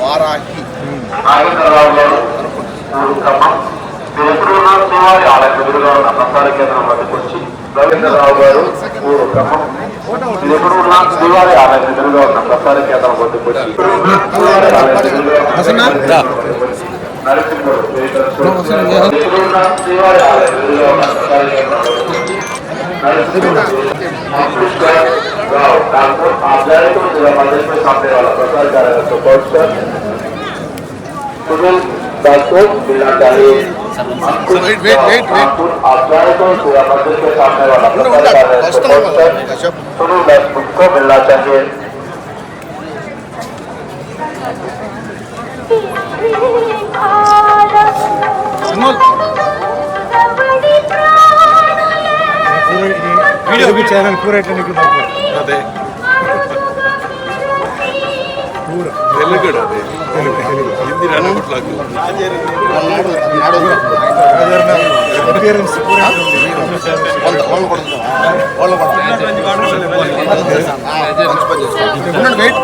వారాహి శ్రీవారి ఆలయం ఎదురుగా ఉన్న ప్రసార కేంద్రం వద్దకు వచ్చి రవీంద్రరావు గారు ఊరు క్రమం ఎదురున్న శ్రీవారి ఆలయం ఎదురుగా ఉన్న ప్రసార కేంద్రం వద్దకు వచ్చి నరసింహుడు శ్రీవారి ఆలయం ఎదురుగా ఉన్న ప్రసార కేంద్రం राव डॉक्टर आपल्याला तो मध्य में सामने वाला प्रसार कार्यालय सपोर्ट सर सुनील दासो बिना चाहिए आपल्याला तो मध्य में सामने वाला प्रसार कार्यालय सपोर्ट सर सुनील दास को मिलना चाहिए वीडियो चैनल पूरा अदे पूरा हिंदी అపియరెన్స్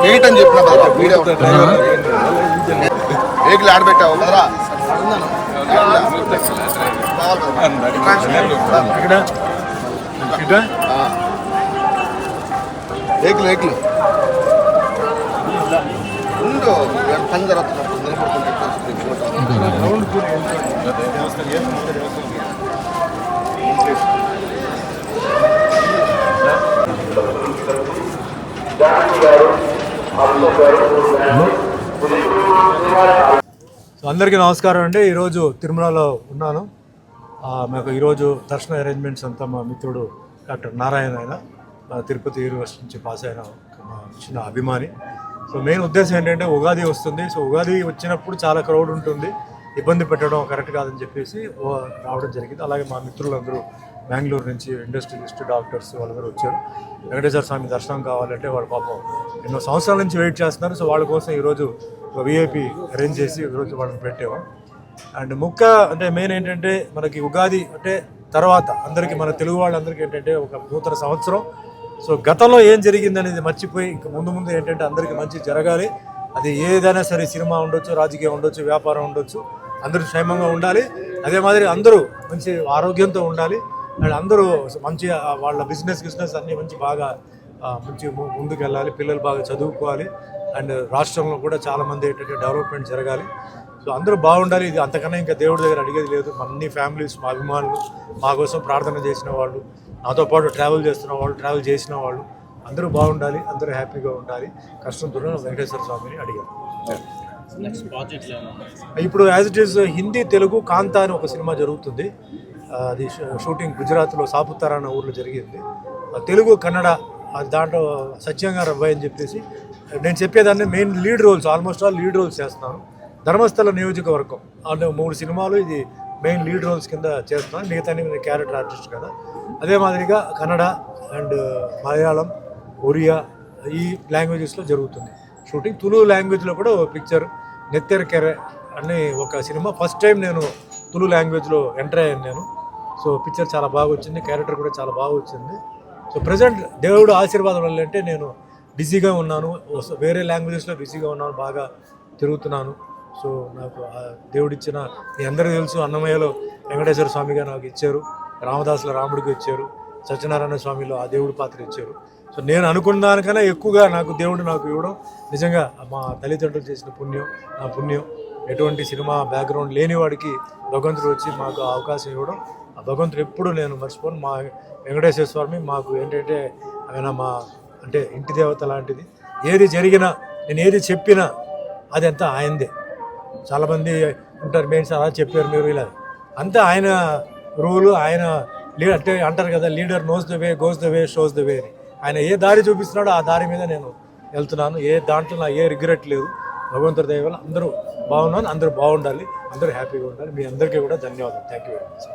వెయిట్ అని చెప్పిన వీడియో వెహికల్ ఆడబెట్టావు కదరా వెహికల్ ఉండు పని జరుగుతున్నప్పుడు అందరికీ నమస్కారం అండి. ఈరోజు తిరుమలలో ఉన్నాను. మాకు ఈరోజు దర్శన అరేంజ్మెంట్స్ అంతా మా మిత్రుడు డాక్టర్ నారాయణ ఆయన తిరుపతి యూనివర్సిటీ నుంచి పాస్ అయిన మా చిన్న అభిమాని. సో మెయిన్ ఉద్దేశం ఏంటంటే ఉగాది వస్తుంది. సో ఉగాది వచ్చినప్పుడు చాలా క్రౌడ్ ఉంటుంది, ఇబ్బంది పెట్టడం కరెక్ట్ కాదని చెప్పేసి రావడం జరిగింది. అలాగే మా మిత్రులందరూ బెంగళూరు నుంచి ఇండస్ట్రియలిస్ట్ డాక్టర్స్ వాళ్ళందరూ వచ్చారు. వెంకటేశ్వర స్వామి దర్శనం కావాలంటే వాళ్ళ పాపం ఎన్నో సంవత్సరాల నుంచి వెయిట్ చేస్తున్నారు. సో వాళ్ళ కోసం ఈరోజు విఐపి అరేంజ్ చేసి ఈరోజు వాళ్ళని పెట్టాము. అండ్ అంటే మెయిన్ ఏంటంటే మనకి ఉగాది అంటే తర్వాత అందరికీ మన తెలుగు వాళ్ళందరికీ ఏంటంటే ఒక నూతన సంవత్సరం. సో గతంలో ఏం జరిగిందనేది మర్చిపోయి ఇంకా ముందు ఏంటంటే అందరికీ మంచి జరగాలి. అది ఏదైనా సరే, సినిమా ఉండొచ్చు, రాజకీయం ఉండొచ్చు, వ్యాపారం ఉండొచ్చు, అందరూ క్షేమంగా ఉండాలి. అదే మాదిరి అందరూ మంచి ఆరోగ్యంతో ఉండాలి. అండ్ అందరూ మంచి వాళ్ళ బిజినెస్ అన్నీ బాగా ముందుకు వెళ్ళాలి. పిల్లలు బాగా చదువుకోవాలి. అండ్ రాష్ట్రంలో కూడా చాలామంది ఏంటంటే డెవలప్మెంట్ జరగాలి. సో అందరూ బాగుండాలి. ఇది అంతకన్నా ఇంకా దేవుడి దగ్గర అడిగేది లేదు. అన్ని ఫ్యామిలీస్, మా అభిమానులు, మా కోసం ప్రార్థన చేసిన వాళ్ళు, నాతో పాటు ట్రావెల్ చేస్తున్న వాళ్ళు, ట్రావెల్ చేసిన వాళ్ళు అందరూ బాగుండాలి, అందరూ హ్యాపీగా ఉండాలి. కష్టంతో వెంకటేశ్వర స్వామిని అడిగారు. ఇప్పుడు as it is Hindi, Telugu Kaantha అని ఒక సినిమా జరుగుతుంది. అది షూటింగ్ గుజరాత్లో సాపుతారా అన్న ఊర్లో జరిగింది. తెలుగు, కన్నడ దాంట్లో సత్యంగారు అబ్బాయి అని చెప్పేసి నేను చెప్పేదాన్ని main lead roles, almost all lead roles చేస్తున్నాను. ధర్మస్థల నియోజకవర్గం అంటే 3 సినిమాలు ఇది మెయిన్ లీడ్ రోల్స్ కింద చేస్తున్నాను. మిగతా నేను క్యారెక్టర్ ఆర్టిస్ట్ కదా. అదే మాదిరిగా కన్నడ అండ్ మలయాళం, ఒరియా ఈ లాంగ్వేజెస్లో జరుగుతుంది షూటింగ్. తులు లాంగ్వేజ్లో కూడా ఒక పిక్చర్ నెత్తెరకెరె అని ఒక సినిమా ఫస్ట్ టైం నేను తులు లాంగ్వేజ్లో ఎంటర్ అయ్యాను నేను. సో పిక్చర్ చాలా బాగా వచ్చింది, క్యారెక్టర్ కూడా చాలా బాగా వచ్చింది. సో ప్రజెంట్ దేవుడు ఆశీర్వాదం వల్ల అంటే నేను బిజీగా ఉన్నాను, వేరే లాంగ్వేజెస్లో బిజీగా ఉన్నాను, బాగా తిరుగుతున్నాను. సో నాకు దేవుడిచ్చిన మీ అందరికీ తెలుసు, అన్నమయ్యలో వెంకటేశ్వర స్వామిగా నాకు ఇచ్చారు, రామదాసుల రాముడికి ఇచ్చారు, సత్యనారాయణ స్వామిలో ఆ దేవుడి పాత్ర ఇచ్చారు. సో నేను అనుకున్న దానికన్నా ఎక్కువగా దేవుడు నాకు ఇవ్వడం నిజంగా మా తల్లిదండ్రులు చేసిన పుణ్యం, నా పుణ్యం. ఎటువంటి సినిమా బ్యాక్గ్రౌండ్ లేని వాడికి భగవంతుడు వచ్చి మాకు అవకాశం ఇవ్వడం, ఆ భగవంతుడు ఎప్పుడు నేను మర్చిపోను. మా వెంకటేశ్వర స్వామి మాకు ఏంటంటే ఆయన మా అంటే ఇంటి దేవత లాంటిది. ఏది జరిగినా, నేను ఏది చెప్పినా అది అంతా ఆయనదే. చాలామంది ఉంటారు, మెయిన్స్ అలా చెప్పారు మీరు ఇలా, అంతా ఆయన రూలు, ఆయన అంటే అంటారు కదా, leader knows the way, goes the way, shows the way అని. ఆయన ఏ దారి చూపిస్తున్నాడో ఆ దారి మీద నేను వెళ్తున్నాను. ఏ దాంట్లో నా ఏ రిగ్రెట్ లేదు. భగవంతుడి దయ వల్ల అందరూ బాగున్నాను, అందరూ బాగుండాలి, అందరూ హ్యాపీగా ఉండాలి. మీ అందరికీ కూడా ధన్యవాదాలు. Thank you very much.